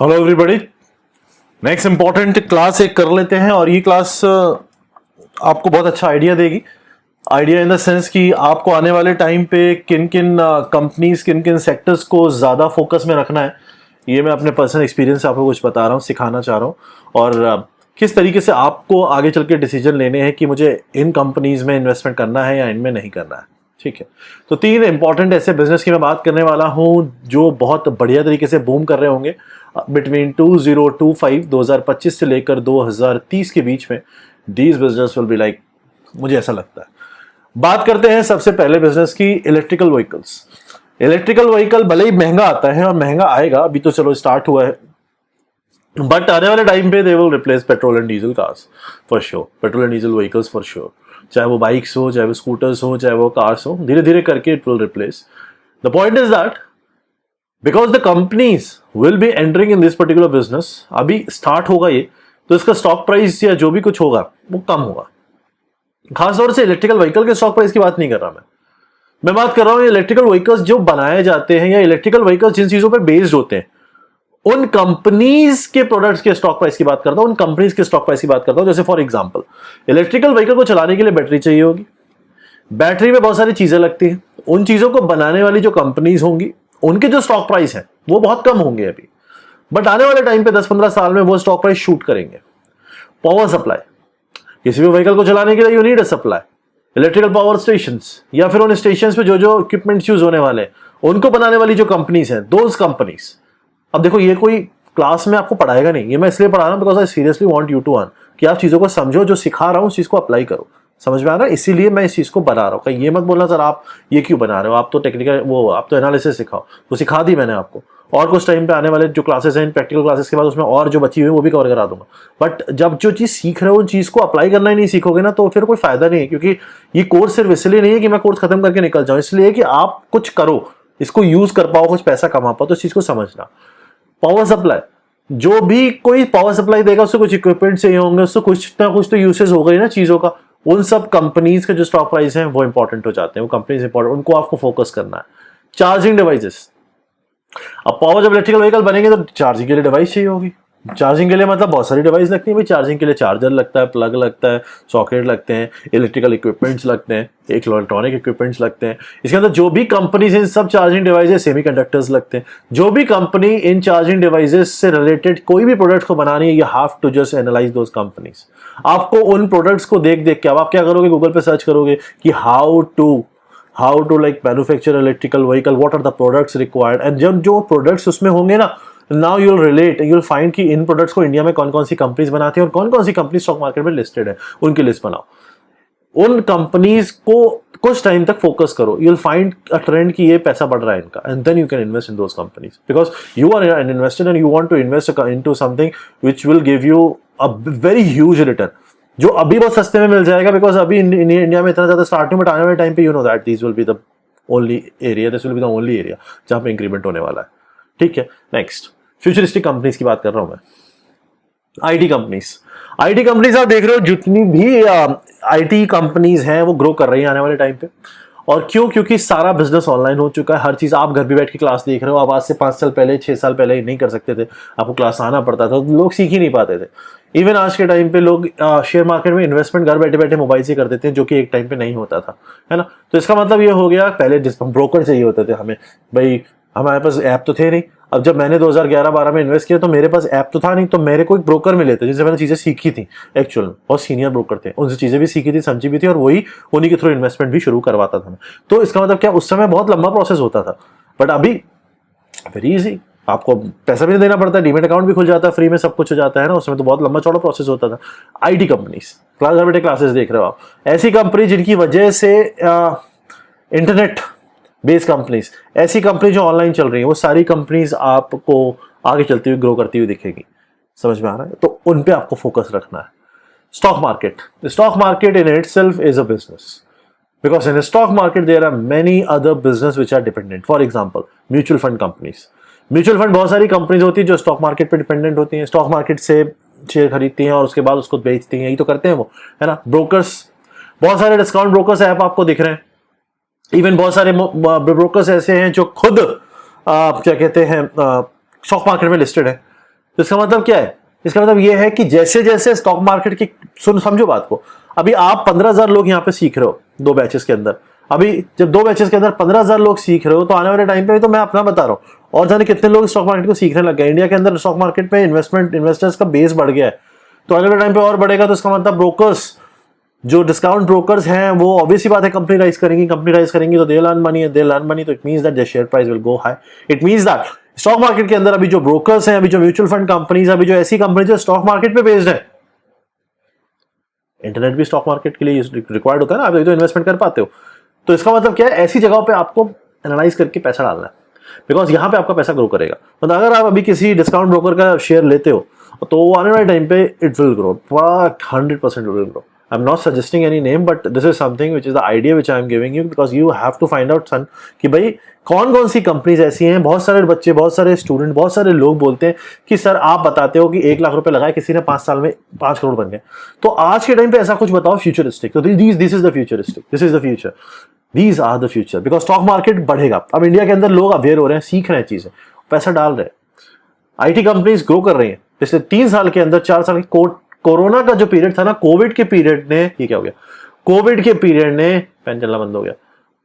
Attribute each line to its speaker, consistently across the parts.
Speaker 1: Hello everybody, next important class एक कर लेते हैं और ये क्लास आपको बहुत अच्छा आइडिया देगी। आइडिया इन द सेंस कि आपको आने वाले टाइम पे किन किन कंपनीज, किन किन सेक्टर्स को ज़्यादा फोकस में रखना है, ये मैं अपने पर्सनल एक्सपीरियंस से आपको कुछ बता रहा हूँ, सिखाना चाह रहा हूँ। और किस तरीके से आपको आगे चल के डिसीजन लेने हैं कि मुझे इन कंपनीज में इन्वेस्टमेंट करना है या इनमें नहीं करना है। ठीक है, तो 3 इंपॉर्टेंट ऐसे बिजनेस की मैं बात करने वाला हूँ जो बहुत बढ़िया तरीके से बूम कर रहे होंगे बिटवीन 2025 से लेकर 2030 के बीच में। These business will be like, मुझे ऐसा लगता है। बात करते हैं सबसे पहले बिजनेस की, इलेक्ट्रिकल व्हीकल्स। इलेक्ट्रिकल व्हीकल भले ही महंगा आता है और महंगा आएगा, अभी तो चलो स्टार्ट हुआ है, बट आने वाले टाइम पे they will replace petrol and diesel cars for sure, petrol and diesel vehicles for sure. चाहे वो बाइक्स हो, चाहे वो स्कूटर्स हो, चाहे वो कार्स हो, धीरे धीरे करके it will replace. The point is that because the companies will be entering in this particular business, अभी स्टार्ट होगा ये, तो इसका स्टॉक प्राइस या जो भी कुछ होगा वो कम होगा। खासतौर से इलेक्ट्रिकल व्हीकल के स्टॉक प्राइस की बात नहीं कर रहा मैं बात कर रहा हूं इलेक्ट्रिकल व्हीकल्स जो बनाए जाते हैं या इलेक्ट्रिकल व्हीकल्स जिन चीजों पर बेस्ड होते हैं, उन कंपनीज के प्रोडक्ट्स के स्टॉक प्राइस की बात करता हूं, उन कंपनीज के स्टॉक प्राइस की बात करता हूं। जैसे फॉर एग्जांपल, इलेक्ट्रिकल व्हीकल को चलाने के लिए बैटरी चाहिए होगी, बैटरी में बहुत सारी चीजें लगती हैं, उन चीजों को बनाने वाली जो कंपनीज होंगी उनके जो स्टॉक प्राइस है वो बहुत कम होंगे अभी, बट आने वाले टाइम पे 10-15 साल में वो स्टॉक प्राइस शूट करेंगे। पावर सप्लाई, किसी भी व्हीकल को चलाने के लिए you need a supply. Electrical power stations या फिर उन स्टेशंस पे जो जो इक्विपमेंट्स यूज होने वाले हैं उनको बनाने वाली जो कंपनीज हैं, दोज कंपनीज। अब देखो, ये कोई क्लास में आपको पढ़ाएगा नहीं, ये मैं इसलिए पढ़ा रहा हूं because I seriously want you to earn, कि आप चीजों को समझो, जो सिखा रहा हूं उस चीज को अप्लाई करो। समझ में आ रहा है? इसीलिए मैं इस चीज को बना रहा हूं। कहीं ये मत बोलना सर आप ये क्यों बना रहे हो, आप तो टेक्निकल वो, आप तो एनालिसिस सिखाओ, वो सिखा दी मैंने आपको। और कुछ टाइम पे आने वाले जो क्लासेस हैं, प्रैक्टिकल क्लासेस के बाद उसमें और जो बची हुई है वो भी कवर करा दूंगा। बट जब जो चीज सीख रहे हो उन चीज को अप्लाई करना ही नहीं सीखोगे ना, तो फिर कोई फायदा नहीं है। क्योंकि ये कोर्स सिर्फ इसलिए नहीं है कि मैं कोर्स खत्म करके निकल जाऊं, इसलिए कि आप कुछ करो, इसको यूज कर पाओ, कुछ पैसा कमा पाओ, तो इस चीज को समझना। पावर सप्लाई, जो भी कोई पावर सप्लाई देगा उससे कुछ इक्विपमेंट चाहिए होंगे, उससे कुछ ना कुछ तो यूसेज होगा ही ना चीजों का। उन सब कंपनीज के जो स्टॉक प्राइस हैं वो इंपॉर्टेंट हो जाते हैं, वो कंपनीज इंपॉर्टेंट, उनको आपको फोकस करना है। चार्जिंग डिवाइसेस, अब पावर जब इलेक्ट्रिकल व्हीकल बनेंगे तो चार्जिंग के लिए डिवाइस चाहिए होगी। चार्जिंग के लिए मतलब बहुत सारी डिवाइस लगती है भाई, चार्जिंग के लिए चार्जर लगता है, प्लग लगता है, सॉकेट लगते हैं, इलेक्ट्रिकल इक्विपमेंट्स लगते हैं, इलेक्ट्रॉनिक इक्विपमेंट्स लगते हैं। इसके अंदर जो भी कंपनीज इन सब चार्जिंग डिवाइसेस, सेमीकंडक्टर्स लगते हैं। जो भी कंपनी इन चार्जिंग डिवाइसेस से रिलेटेड कोई भी प्रोडक्ट को बना रही है, you have to just analyse those companies. आपको उन प्रोडक्ट्स को देख देख के, अब आप क्या करोगे, गूगल पे सर्च करोगे कि how to like manufacture electrical vehicle, what are the products required, and जब जो प्रोडक्ट्स उसमें होंगे ना, now you will relate, you will find कि इन प्रोडक्ट्स को इंडिया में कौन कौन सी कंपनीज बनाती हैं और कौन कौन सी कंपनी स्टॉक मार्केट में लिस्टेड है, उनकी लिस्ट बनाओ। उन कंपनीज को कुछ टाइम तक फोकस करो, you will find a trend कि ये पैसा बढ़ रहा है इनका, and then you can invest in those companies because you are an investor and you want to invest into something which will give you a very huge return, जो अभी बहुत सस्ते में मिल जाएगा बिकॉज अभी इंडिया में इतना ज्यादा स्टार्टिंग में आने वाले टाइम पे you know that this will be the only area, this will be the only area जहां पे इंक्रीमेंट होने वाला है। ठीक है, नेक्स्ट फ्यूचरिस्टिक कंपनीज की बात कर रहा हूं मैं। आईटी कंपनीज आप देख रहे हो, जितनी भी आईटी कंपनीज हैं वो ग्रो कर रही हैं आने वाले टाइम पे। और क्यों? क्योंकि सारा बिजनेस ऑनलाइन हो चुका है, हर चीज आप घर भी बैठ के क्लास देख रहे हो। आप आज से 5 साल पहले, 6 साल पहले नहीं कर सकते थे, आपको क्लास आना पड़ता था, लोग सीख ही नहीं पाते थे। इवन आज के टाइम पे लोग शेयर मार्केट में इन्वेस्टमेंट घर बैठे बैठे मोबाइल से कर देते हैं, जो कि एक टाइम पे नहीं होता था, है ना। तो इसका मतलब ये हो गया, पहले ब्रोकर चाहिए होते थे हमें, भाई हमारे पास ऐप तो थे नहीं। अब जब मैंने 2011-12 में इन्वेस्ट किया तो मेरे पास ऐप तो था नहीं, तो मेरे को एक ब्रोकर मिले थे जिनसे मैंने चीजें सीखी थी। एक्चुअल बहुत सीनियर ब्रोकर थे, उनसे चीजें भी सीखी थी, समझी भी थी, और वही उन्हीं के थ्रू इन्वेस्टमेंट भी शुरू करवाता था मैं। तो इसका मतलब क्या, उस समय बहुत लंबा प्रोसेस होता था, बट अभी वेरी इजी, आपको पैसा भी नहीं देना पड़ता, डीमेट अकाउंट भी खुल जाता है, फ्री में सब कुछ हो जाता है ना। उसमें तो बहुत लंबा चौड़ा प्रोसेस होता था। आईटी कंपनीज, घर बैठे क्लासेस देख रहे हो आप, ऐसी कंपनी जिनकी वजह से इंटरनेट बेस्ड कंपनीज, ऐसी कंपनी जो ऑनलाइन चल रही है, वो सारी कंपनीज आपको आगे चलती हुई ग्रो करती हुई दिखेगी। समझ में आ रहा है? तो उन पे आपको फोकस रखना है। Stock market in itself is a business because in a stock market there are many other business which are dependent. For example, mutual fund companies, mutual fund बहुत सारी कंपनीज होती है जो स्टॉक मार्केट पे dependent होती हैं, stock market से share खरीदती हैं और उसके बाद उसको बेचती हैं, यही तो करते हैं वो, है ना। ब्रोकर्स, बहुत सारे डिस्काउंट ब्रोकर्स ऐप आपको दिख रहे हैं। इवन बहुत सारे ब्रोकर्स ऐसे हैं जो खुद क्या कहते हैं स्टॉक मार्केट में लिस्टेड है। तो इसका मतलब क्या है? इसका मतलब ये है कि जैसे जैसे स्टॉक मार्केट की, समझो बात को, अभी आप 15,000 लोग यहाँ पे सीख रहे हो 2 बैचेस के अंदर। अभी जब 2 बैचेस के अंदर 15,000 लोग सीख रहे हो, तो आने वाले टाइम पे तो मैं अपना बता रहा हूँ, और जाने कितने लोग स्टॉक मार्केट को सीखने लग गए। इंडिया के अंदर स्टॉक मार्केट पे इन्वेस्टर्स का बेस बढ़ गया है, तो आने वाले टाइम पे और बढ़ेगा। तो इसका मतलब ब्रोकर्स, जो डिस्काउंट ब्रोकर्स हैं, वो ऑब्वियसली बात है कंपनी राइज करेंगी तो दे अर्न मनी, तो it means that the share price will go high. It means that stock market के अंदर अभी जो ब्रोकर्स हैं, अभी जो म्यूचुअल फंड कंपनीज, अभी जो ऐसी कंपनी जो स्टॉक मार्केट पे बेस्ड है, इंटरनेट भी स्टॉक मार्केट के लिए रिक्वायर्ड होता है ना, आप तो इन्वेस्टमेंट कर पाते हो। तो इसका मतलब क्या है? ऐसी जगहों पे आपको एनालाइज करके पैसा डालना है, बिकॉज यहां पे आपका पैसा ग्रो करेगा। मतलब अगर आप अभी किसी डिस्काउंट ब्रोकर का शेयर लेते हो, तो वो आने वाले टाइम पे it will grow, 100% will grow. I am not suggesting any name, but this is something which is the idea which I am giving you, because you have to find out son कि भाई कौन कौन सी companies ऐसी हैं। बहुत सारे बच्चे, बहुत सारे स्टूडेंट, बहुत सारे लोग बोलते हैं कि सर आप बताते हो कि 1 लाख रुपए लगाए, किसी ने 5 साल में 5 करोड़ बन गए। तो आज के टाइम पे ऐसा कुछ बताओ फ्यूचरिस्टिक। तो this is the futuristic, this is the future, these are the future, because stock market बढ़ेगा। अब इंडिया के अंदर लोग अवेयर हो रहे हैं, सीख रहे हैं चीजें, पैसा डाल रहे हैं। आईटी कंपनीज ग्रो कर रही हैं। पिछले 3 साल के अंदर, 4 साल की कोरोना का जो पीरियड था ना, कोविड के पीरियड ने, ये क्या हो गया, कोविड के पीरियड ने, पेन चलना बंद हो गया।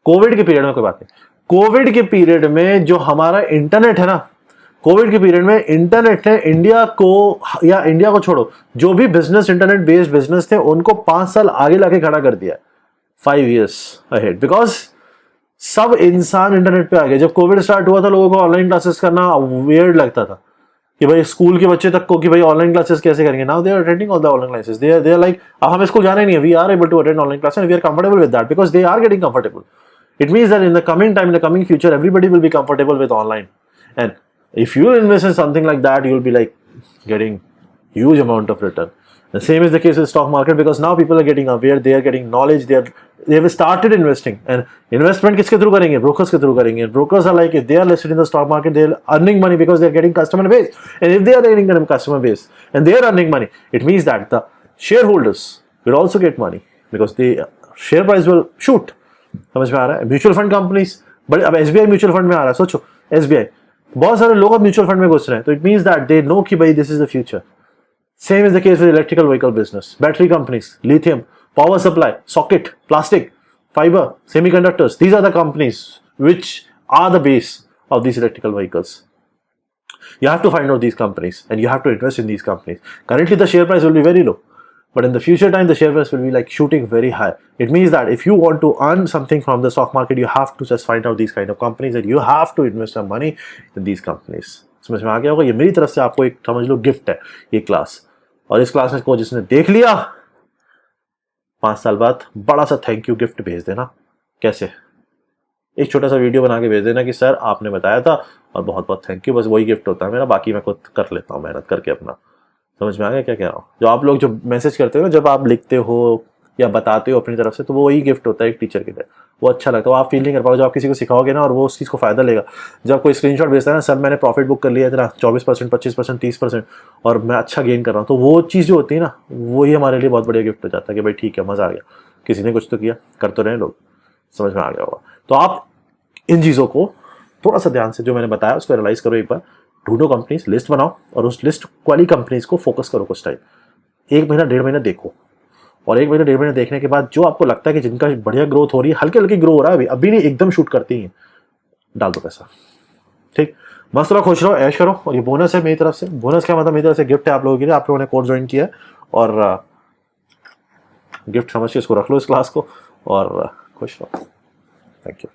Speaker 1: कोविड के पीरियड में कोई बात नहीं, कोविड के पीरियड में जो हमारा इंटरनेट है ना, कोविड के पीरियड में इंटरनेट ने इंडिया को, या इंडिया को छोड़ो, जो भी बिजनेस, इंटरनेट बेस्ड बिजनेस थे, उनको 5 साल आगे लाके खड़ा कर दिया, 5 years ahead, बिकॉज सब इंसान इंटरनेट पे आ गए। जब कोविड स्टार्ट हुआ था, लोगों को ऑनलाइन क्लासेस करना वियर्ड लगता था कि भाई स्कूल के बच्चे तक को कि भाई ऑनलाइन क्लासेस कैसे करेंगे। Now they are attending all the online classes, they are like, अब हमें स्कूल जाना ही नहीं है, we are able to attend online classes, we are comfortable with that, because they are getting comfortable. It means that in the coming time, in the coming future, everybody will be comfortable with online. And if you invest in something like that, you'll be like getting huge amount of return. The same is the case with stock market, because now people are getting aware, they are getting knowledge, they have started investing. And investment किसके through करेंगे? Brokers के through करेंगे. Brokers are like, if they are listed in the stock market, they are earning money because they are getting customer base. And if they are getting customer base and they are earning money, it means that the shareholders will also get money, because the share price will shoot. समझ में आ रहा है? Mutual fund companies बड़े, अब SBI mutual fund में आ रहा है, सोचो एसबीआई, बहुत सारे लोग अब म्यूचुअल फंड में घुस रहे हैं। तो it means that they know कि भाई this is the future. Same is the case with electrical vehicle business, battery companies, lithium, power supply, socket, plastic, fibre, semiconductors, these are the companies which are the base of these electrical vehicles. You have to find out these companies and you have to invest in these companies. Currently the share price will be very low, but in the future time the share price will be like shooting very high. It means that if you want to earn something from the stock market, you have to just find out these kind of companies and you have to invest some money in these companies. समझ में आ गया होगा? ये मेरी तरफ से आपको एक, समझ लो, गिफ्ट है ये क्लास। और इस क्लास को जिसने देख लिया, 5 साल बाद बड़ा सा थैंक यू गिफ्ट भेज देना। कैसे? एक छोटा सा वीडियो बना के भेज देना कि सर आपने बताया था और बहुत बहुत थैंक यू, बस वही गिफ्ट होता है मेरा, बाकी मैं खुद कर लेता हूँ मेहनत करके अपना। समझ में आ गया क्या कह रहा हूँ? जो आप लोग जो मैसेज करते हो, जब आप लिखते हो या बताते हो अपनी तरफ से, तो वो वही गिफ्ट होता है एक टीचर के लिए, वो अच्छा लगता है, वो आप फील नहीं कर पाओगे। जब आप किसी को सिखाओगे ना और वो उस चीज़ को फायदा लेगा, जब कोई स्क्रीनशॉट भेजता है ना, सर मैंने प्रॉफिट बुक कर लिया इतना 24%, 25%, 30% और मैं अच्छा गेन कर रहा हूँ, तो वो चीज़ जो होती है ना, वही हमारे लिए बहुत बढ़िया गिफ्ट हो जाता है कि भाई ठीक है, मज़ा आ गया, किसी ने कुछ तो किया, कर तो रहे लोग। समझ में आ गया होगा? तो आप इन चीज़ों को थोड़ा सा ध्यान से, जो मैंने बताया उसको एनालाइज करो, एक बार ढूंढो कंपनीज, लिस्ट बनाओ और उस लिस्ट वाली कंपनीज को फोकस करो कुछ टाइम, 1 महीना 1.5 महीना देखो, और 1 महीना 1.5 महीना देखने के बाद जो आपको लगता है कि जिनका बढ़िया ग्रोथ हो रही है, हल्की हल्की ग्रो हो रहा है, अभी नहीं एकदम शूट करती है, डाल दो पैसा। ठीक, मस्त रहो, खुश रहो, ऐश करो। और ये बोनस है मेरी तरफ से। बोनस क्या मतलब? मेरी तरफ से गिफ्ट है आप लोगों के लिए। आप लोगों ने कोर्स ज्वाइन किया और गिफ्ट समझ के इसको रख लो, इस क्लास को, और खुश रहो। Thank you.